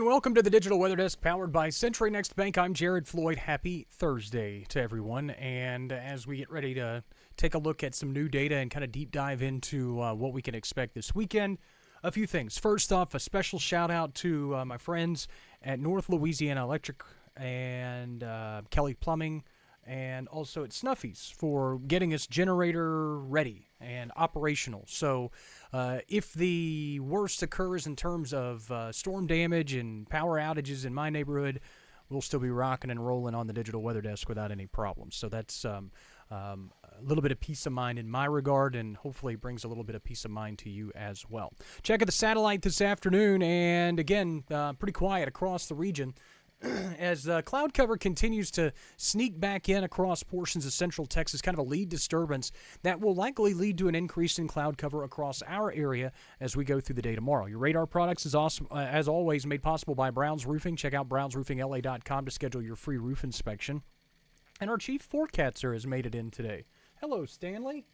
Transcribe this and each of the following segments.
and welcome to the Digital Weather Desk powered by Century Next Bank. I'm Jared Floyd. Happy Thursday to everyone. And as we get ready to take a look at some new data and kind of deep dive into what we can expect this weekend, a few things. First off, a special shout out to my friends at North Louisiana Electric and Kelly Plumbing, and also at Snuffy's for getting us generator ready and operational. So if the worst occurs in terms of storm damage and power outages in my neighborhood, we'll still be rocking and rolling on the Digital Weather Desk without any problems. So that's a little bit of peace of mind in my regard, and hopefully brings a little bit of peace of mind to you as well. Check out the satellite this afternoon, and again, pretty quiet across the region as cloud cover continues to sneak back in across portions of central Texas, kind of a lead disturbance that will likely lead to an increase in cloud cover across our area as we go through the day tomorrow. Your radar products is awesome, as always, made possible by Browns Roofing. Check out brownsroofingla.com to schedule your free roof inspection. And our chief forecaster has made it in today. Hello, Stanley.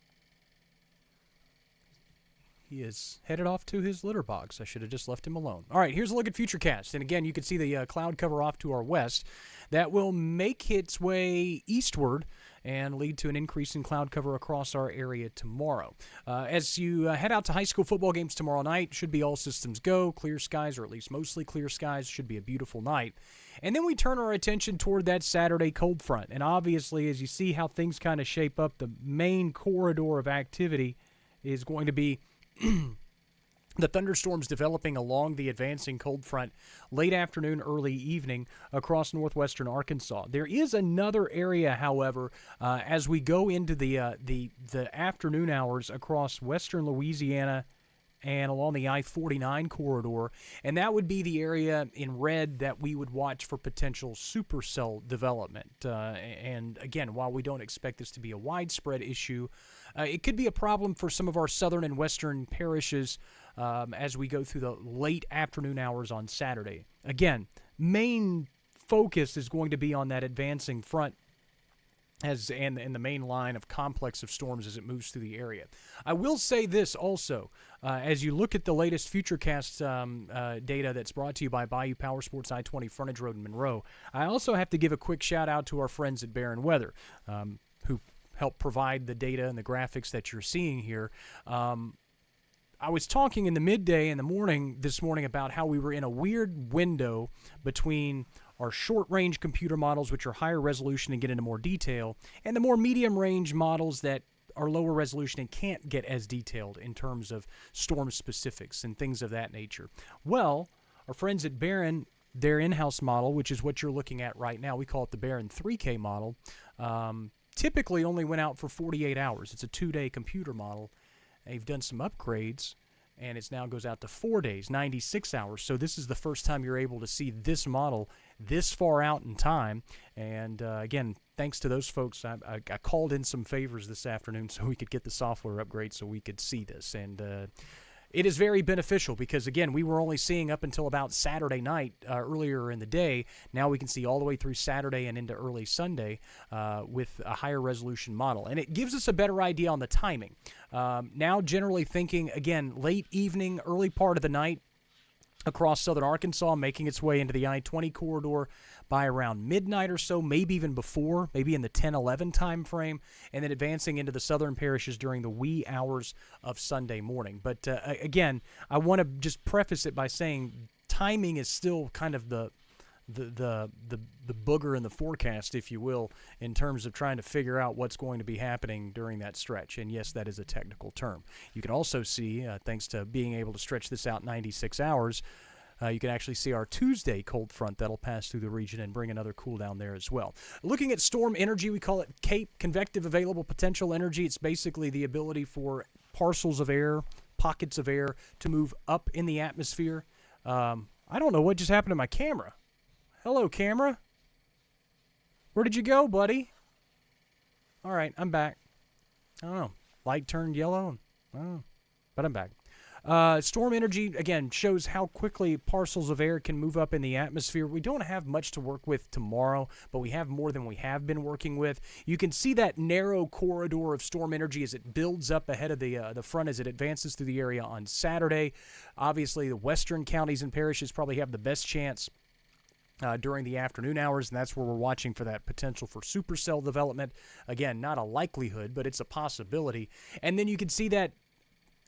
He is headed off to his litter box. I should have just left him alone. All right, here's a look at Futurecast. And again, you can see the cloud cover off to our west. That will make its way eastward and lead to an increase in cloud cover across our area tomorrow. As you head out to high school football games tomorrow night, should be all systems go, clear skies, or at least mostly clear skies. Should be a beautiful night. And then we turn our attention toward that Saturday cold front. And obviously, as you see how things kind of shape up, the main corridor of activity is going to be the thunderstorms developing along the advancing cold front late afternoon, early evening across northwestern Arkansas. There is another area, however, as we go into the afternoon hours across western Louisiana and along the I-49 corridor, and that would be the area in red that we would watch for potential supercell development. And again, while we don't expect this to be a widespread issue, it could be a problem for some of our southern and western parishes as we go through the late afternoon hours on Saturday. Again, main focus is going to be on that advancing front and the main line of complex of storms as it moves through the area. I will say this also, as you look at the latest Futurecast data that's brought to you by Bayou Power Sports I-20 Frontage Road in Monroe, I also have to give a quick shout out to our friends at Barron Weather, who help provide the data and the graphics that you're seeing here. I was talking in the midday in the morning this morning about how we were in a weird window between our short-range computer models, which are higher resolution and get into more detail, and the more medium-range models that are lower resolution and can't get as detailed in terms of storm specifics and things of that nature. Well, our friends at Barron, their in-house model, which is what you're looking at right now, we call it the Barron 3K model, typically only went out for 48 hours. It's a 2-day computer model. They've done some upgrades, and it now goes out to 4 days, 96 hours. So this is the first time you're able to see this model this far out in time. And again, thanks to those folks, I called in some favors this afternoon so we could get the software upgrade so we could see this. And it is very beneficial because, again, we were only seeing up until about Saturday night earlier in the day. Now we can see all the way through Saturday and into early Sunday with a higher resolution model. And it gives us a better idea on the timing. Now generally thinking, again, late evening, early part of the night across southern Arkansas, making its way into the I-20 corridor by around midnight or so, maybe even before, maybe in the 10-11 time frame, and then advancing into the southern parishes during the wee hours of Sunday morning. But again, I want to just preface it by saying timing is still kind of the booger in the forecast, if you will, in terms of trying to figure out what's going to be happening during that stretch. And yes, that is a technical term. You can also see, thanks to being able to stretch this out 96 hours, you can actually see our Tuesday cold front that'll pass through the region and bring another cool down there as well. Looking at storm energy, we call it CAPE, Convective Available Potential Energy. It's basically the ability for parcels of air, pockets of air, to move up in the atmosphere. I don't know what just happened to my camera. Hello, camera. Where did you go, buddy? All right, I'm back. I don't know. Light turned yellow. But I'm back. Storm energy, again, shows how quickly parcels of air can move up in the atmosphere. We don't have much to work with tomorrow, but we have more than we have been working with. You can see that narrow corridor of storm energy as it builds up ahead of the front as it advances through the area on Saturday. Obviously, the western counties and parishes probably have the best chance during the afternoon hours, and that's where we're watching for that potential for supercell development. Again, not a likelihood, but it's a possibility. And then you can see that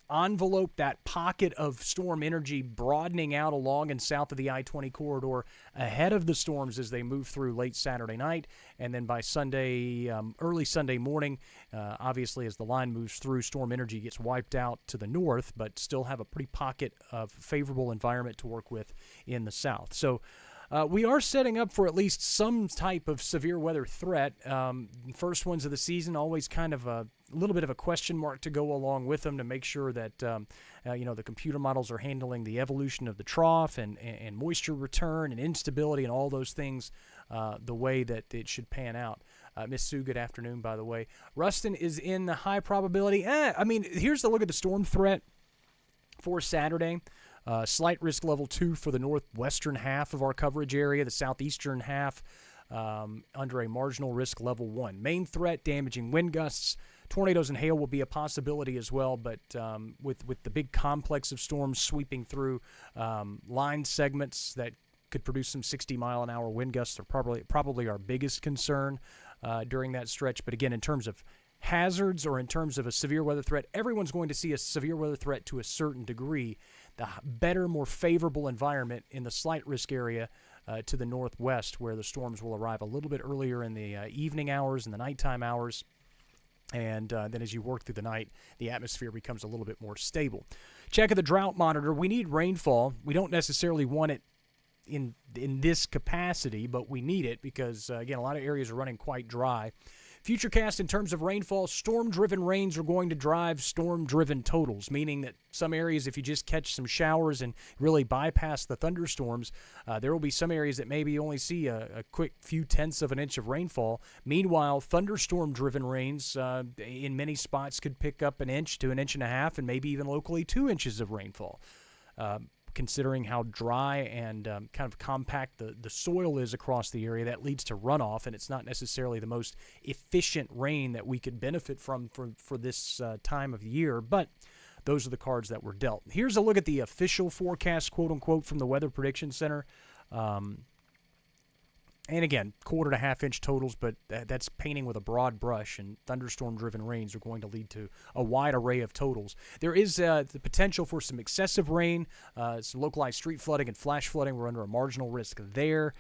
envelope, that pocket of storm energy broadening out along and south of the I-20 corridor ahead of the storms as they move through late Saturday night. And then by Sunday, early Sunday morning, obviously as the line moves through, storm energy gets wiped out to the north, but still have a pretty pocket of favorable environment to work with in the south. So we are setting up for at least some type of severe weather threat. First ones of the season, always kind of a little bit of a question mark to go along with them to make sure that the computer models are handling the evolution of the trough and moisture return and instability and all those things the way that it should pan out. Miss Sue, good afternoon, by the way. Ruston is in the high probability. Here's the look at the storm threat for Saturday. Slight risk level 2 for the northwestern half of our coverage area, the southeastern half under a marginal risk level 1. Main threat, damaging wind gusts. Tornadoes and hail will be a possibility as well, but with the big complex of storms sweeping through line segments that could produce some 60-mile-an-hour wind gusts are probably our biggest concern during that stretch. But again, in terms of hazards or in terms of a severe weather threat, everyone's going to see a severe weather threat to a certain degree. The better, more favorable environment in the slight risk area to the northwest, where the storms will arrive a little bit earlier in the evening hours and the nighttime hours. And then as you work through the night, the atmosphere becomes a little bit more stable. Check of the drought monitor. We need rainfall. We don't necessarily want it in this capacity, but we need it because, again, a lot of areas are running quite dry. Futurecast in terms of rainfall, storm-driven rains are going to drive storm-driven totals, meaning that some areas, if you just catch some showers and really bypass the thunderstorms, there will be some areas that maybe only see a quick few tenths of an inch of rainfall. Meanwhile, thunderstorm-driven rains in many spots could pick up an inch to an inch and a half and maybe even locally 2 inches of rainfall. Considering how dry and kind of compact the soil is across the area, that leads to runoff, and it's not necessarily the most efficient rain that we could benefit from for this time of year, but those are the cards that were dealt. Here's a look at the official forecast, quote-unquote, from the Weather Prediction Center. And again, 1/4 to half-inch totals, but that's painting with a broad brush, and thunderstorm-driven rains are going to lead to a wide array of totals. There is the potential for some excessive rain, some localized street flooding and flash flooding. We're under a marginal risk there,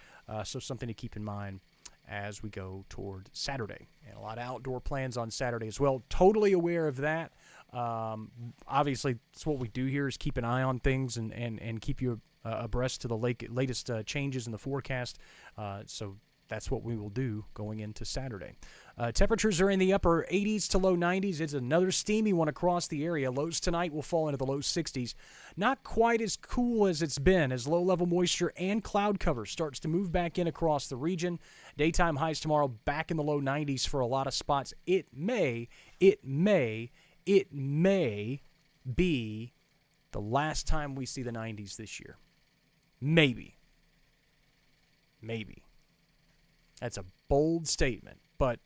so something to keep in mind as we go toward Saturday. And a lot of outdoor plans on Saturday as well. Totally aware of that. Obviously, that's what we do here is keep an eye on things and keep you abreast to the latest changes in the forecast. So that's what we will do going into Saturday. Temperatures are in the upper 80s to low 90s. It's another steamy one across the area. Lows tonight will fall into the low 60s. Not quite as cool as it's been as low-level moisture and cloud cover starts to move back in across the region. Daytime highs tomorrow back in the low 90s for a lot of spots. It may be the last time we see the 90s this year. Maybe. That's a bold statement, but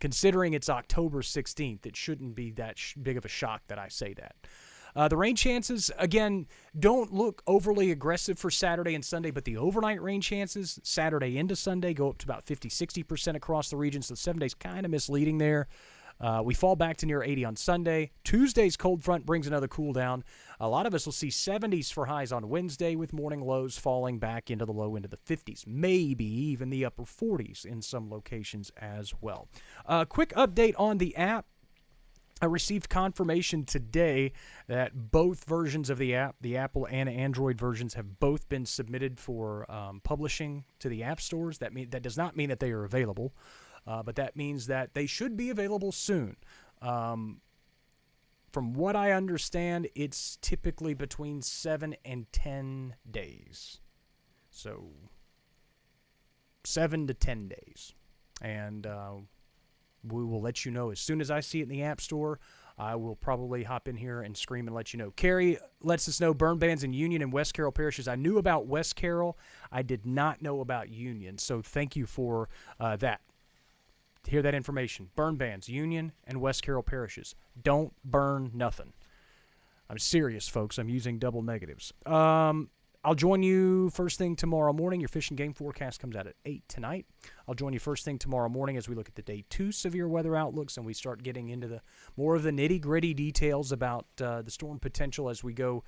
considering it's October 16th, it shouldn't be that big of a shock that I say that. The rain chances, again, don't look overly aggressive for Saturday and Sunday, but the overnight rain chances, Saturday into Sunday, go up to about 50-60% across the region, so 7 days kind of misleading there. We fall back to near 80 on Sunday. Tuesday's cold front brings another cool down. A lot of us will see 70s for highs on Wednesday with morning lows falling back into the low end of the 50s, maybe even the upper 40s in some locations as well. Quick update on the app. I received confirmation today that both versions of the app, the Apple and Android versions, have both been submitted for publishing to the app stores. That does not mean that they are available. But that means that they should be available soon. From what I understand, it's typically between 7 and 10 days. So 7 to 10 days. And we will let you know as soon as I see it in the App Store. I will probably hop in here and scream and let you know. Carrie lets us know burn bans in Union and West Carroll parishes. I knew about West Carroll. I did not know about Union, so thank you for that. Hear that information. Burn bans, Union and West Carroll parishes. Don't burn nothing. I'm serious, folks. I'm using double negatives. I'll join you first thing tomorrow morning. Your fish and game forecast comes out at 8 tonight. I'll join you first thing tomorrow morning as we look at the day 2 severe weather outlooks and we start getting into the more of the nitty-gritty details about the storm potential as we go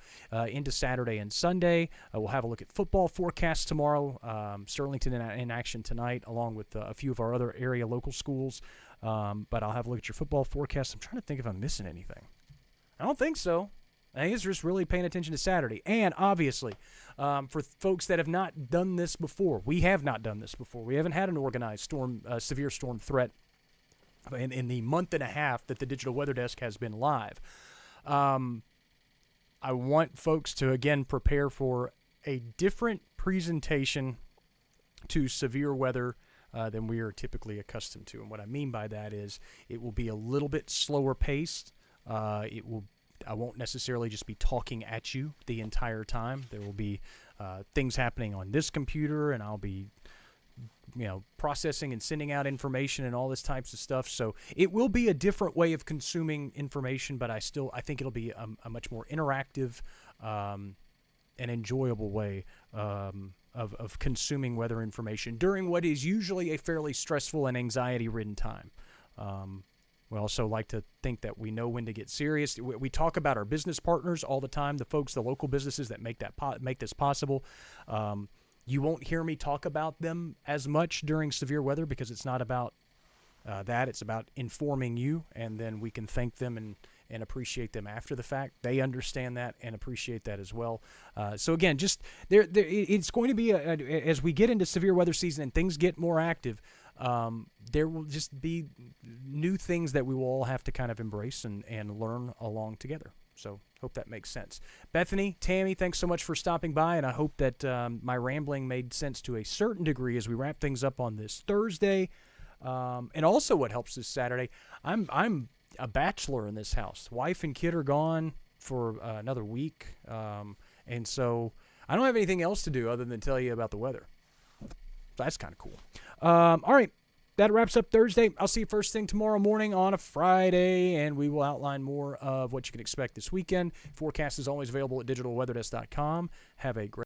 into Saturday and Sunday. We'll have a look at football forecasts tomorrow. Sterlington in action tonight, along with a few of our other area local schools. But I'll have a look at your football forecast. I'm trying to think if I'm missing anything. I don't think so. I think it's just really paying attention to Saturday. And obviously, for folks that have not done this before, we have not done this before. We haven't had an organized storm, severe storm threat in the month and a half that the Digital Weather Desk has been live. I want folks to, again, prepare for a different presentation to severe weather than we are typically accustomed to. And what I mean by that is it will be a little bit slower paced. I won't necessarily just be talking at you the entire time. There will be things happening on this computer, and I'll be, processing and sending out information and all this types of stuff. So it will be a different way of consuming information, but I think it'll be a much more interactive and enjoyable way of consuming weather information during what is usually a fairly stressful and anxiety-ridden time. We also like to think that we know when to get serious. We talk about our business partners all the time, the folks, the local businesses that make this possible. You won't hear me talk about them as much during severe weather because it's not about that. It's about informing you, and then we can thank them and appreciate them after the fact. They understand that and appreciate that as well. So again, just it's going to be as we get into severe weather season and things get more active. There will just be new things that we will all have to kind of embrace and learn along together. So hope that makes sense. Bethany, Tammy, thanks so much for stopping by, and I hope that my rambling made sense to a certain degree as we wrap things up on this Thursday. And also what helps this Saturday, I'm a bachelor in this house. Wife and kid are gone for another week, and so I don't have anything else to do other than tell you about the weather. So that's kind of cool. All right, that wraps up Thursday. I'll see you first thing tomorrow morning on a Friday, and we will outline more of what you can expect this weekend. Forecast is always available at digitalweatherdesk.com. Have a great